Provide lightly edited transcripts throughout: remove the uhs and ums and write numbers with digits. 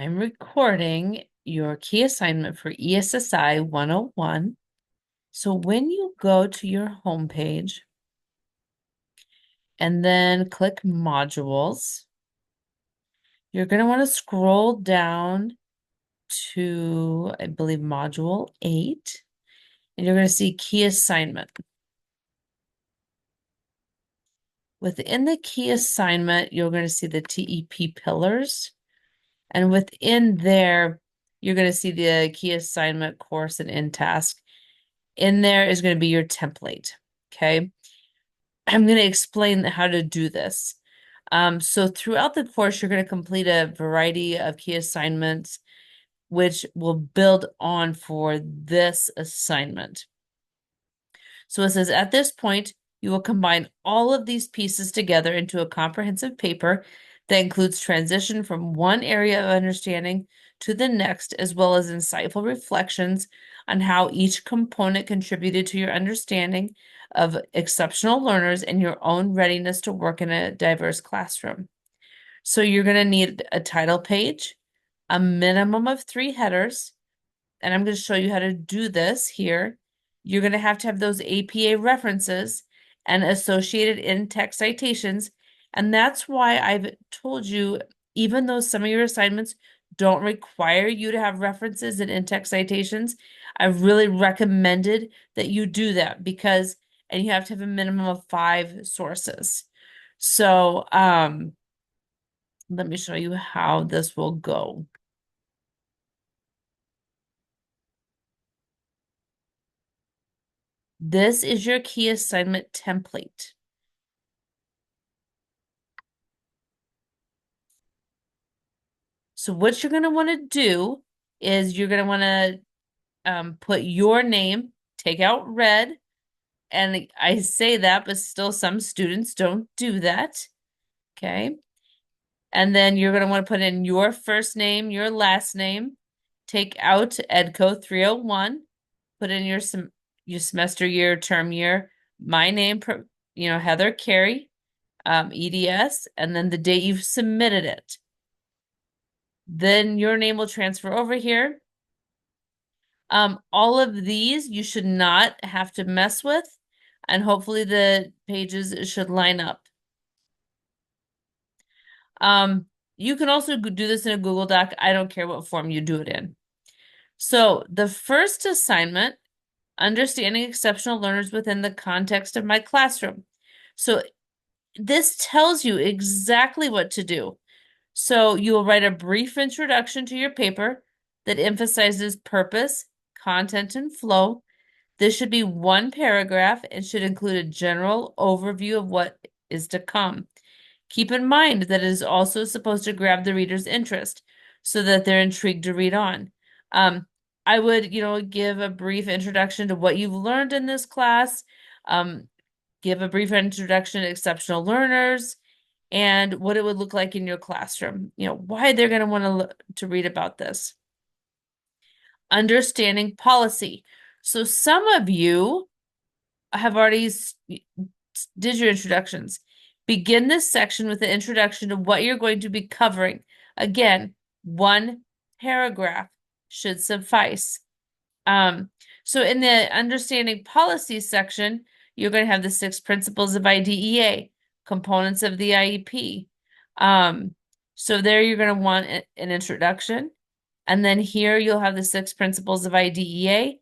I'm recording your key assignment for ESSI 101. So when you go to your homepage and then click modules, you're going to want to scroll down to, I believe, module 8, and you're going to see key assignment. Within the key assignment, you're going to see the TEP pillars, and within there, you're going to see the key assignment course and in task. In there is going to be your template. Okay. I'm going to explain how to do this. So throughout the course, you're going to complete a variety of key assignments, which will build on for this assignment. So it says, at this point, you will combine all of these pieces together into a comprehensive paper that includes transition from one area of understanding to the next, as well as insightful reflections on how each component contributed to your understanding of exceptional learners and your own readiness to work in a diverse classroom. So you're going to need a title page, a minimum of 3 headers, and I'm going to show you how to do this here. You're going to have those APA references and associated in-text citations. And that's why I've told you, even though some of your assignments don't require you to have references and in-text citations, I've really recommended that you do that because, and you have to have a minimum of 5 sources. So, let me show you how this will go. This is your key assignment template. So what you're going to want to do is you're going to want to put your name, take out red, and I say that, but still some students don't do that. Okay. And then you're going to want to put in your first name, your last name, take out EDCO 301, put in your semester year, term year, my name, Heather Carey, EDS, and then the date you've submitted it. Then your name will transfer over here. All of these you should not have to mess with, and hopefully the pages should line up. You can also do this in a Google Doc. I don't care what form you do it in. So the first assignment, understanding exceptional learners within the context of my classroom. So this tells you exactly what to do. So you will write a brief introduction to your paper that emphasizes purpose, content, and flow. This should be 1 paragraph and should include a general overview of what is to come. Keep in mind that it is also supposed to grab the reader's interest so that they're intrigued to read on. I would, give a brief introduction to what you've learned in this class, give a brief introduction to exceptional learners, and what it would look like in your classroom. Why they're going to want to read about this. Understanding policy. So some of you have already did your introductions. Begin this section with an introduction to what you're going to be covering. Again, 1 paragraph should suffice. So in the understanding policy section, you're going to have the 6 principles of IDEA, components of the IEP. So there you're going to want an introduction. And then here you'll have the 6 principles of IDEA.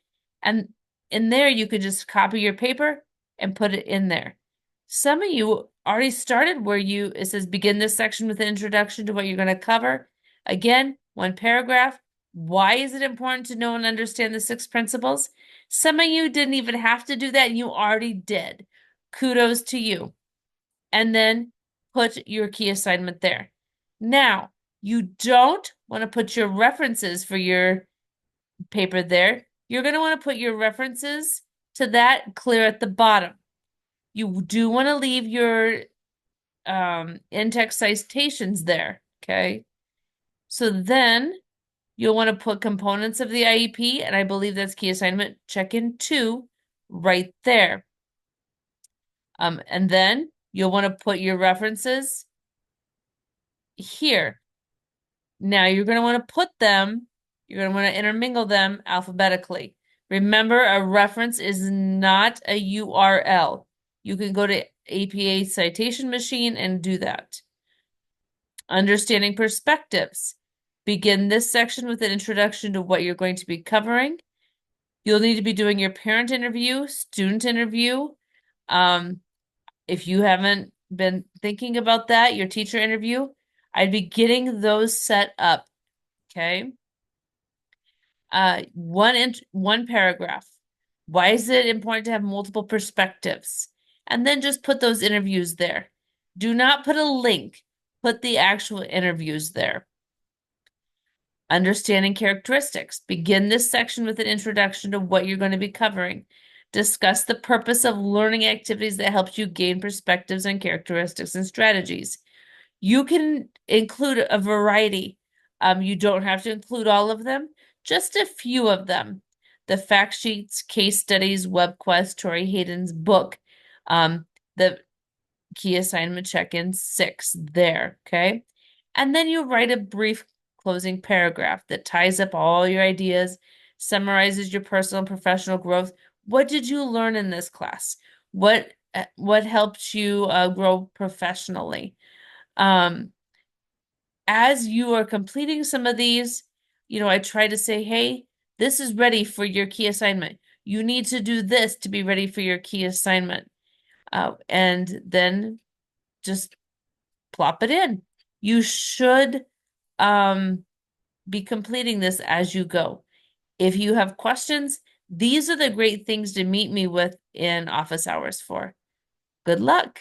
And in there, you could just copy your paper and put it in there. Some of you already started where it says begin this section with an introduction to what you're going to cover. Again, 1 paragraph. Why is it important to know and understand the 6 principles? Some of you didn't even have to do that, and you already did. Kudos to you. And then put your key assignment there. Now, you don't want to put your references for your paper there. You're going to want to put your references to that clear at the bottom. You do want to leave your in-text citations there, okay? So then you'll want to put components of the IEP, and I believe that's key assignment check-in 2 right there. And then you'll want to put your references here. Now you're going to want to you're going to want to intermingle them alphabetically. Remember, a reference is not a URL. You can go to APA Citation Machine and do that. Understanding perspectives. Begin this section with an introduction to what you're going to be covering. You'll need to be doing your parent interview, student interview. If you haven't been thinking about that, your teacher interview, I'd be getting those set up. Okay. One paragraph. Why is it important to have multiple perspectives? And then just put those interviews there. Do not put a link. Put the actual interviews there. Understanding characteristics. Begin this section with an introduction to what you're going to be covering. Discuss the purpose of learning activities that helps you gain perspectives on characteristics and strategies. You can include a variety. You don't have to include all of them, just a few of them. The fact sheets, case studies, WebQuest, Tori Hayden's book, the key assignment check-in 6 there, okay? And then you write a brief closing paragraph that ties up all your ideas, summarizes your personal and professional growth. What did you learn in this class? What helped you grow professionally? As you are completing some of these, I try to say, hey, this is ready for your key assignment. You need to do this to be ready for your key assignment. And then just plop it in. You should be completing this as you go. If you have questions, these are the great things to meet me with in office hours for. Good luck.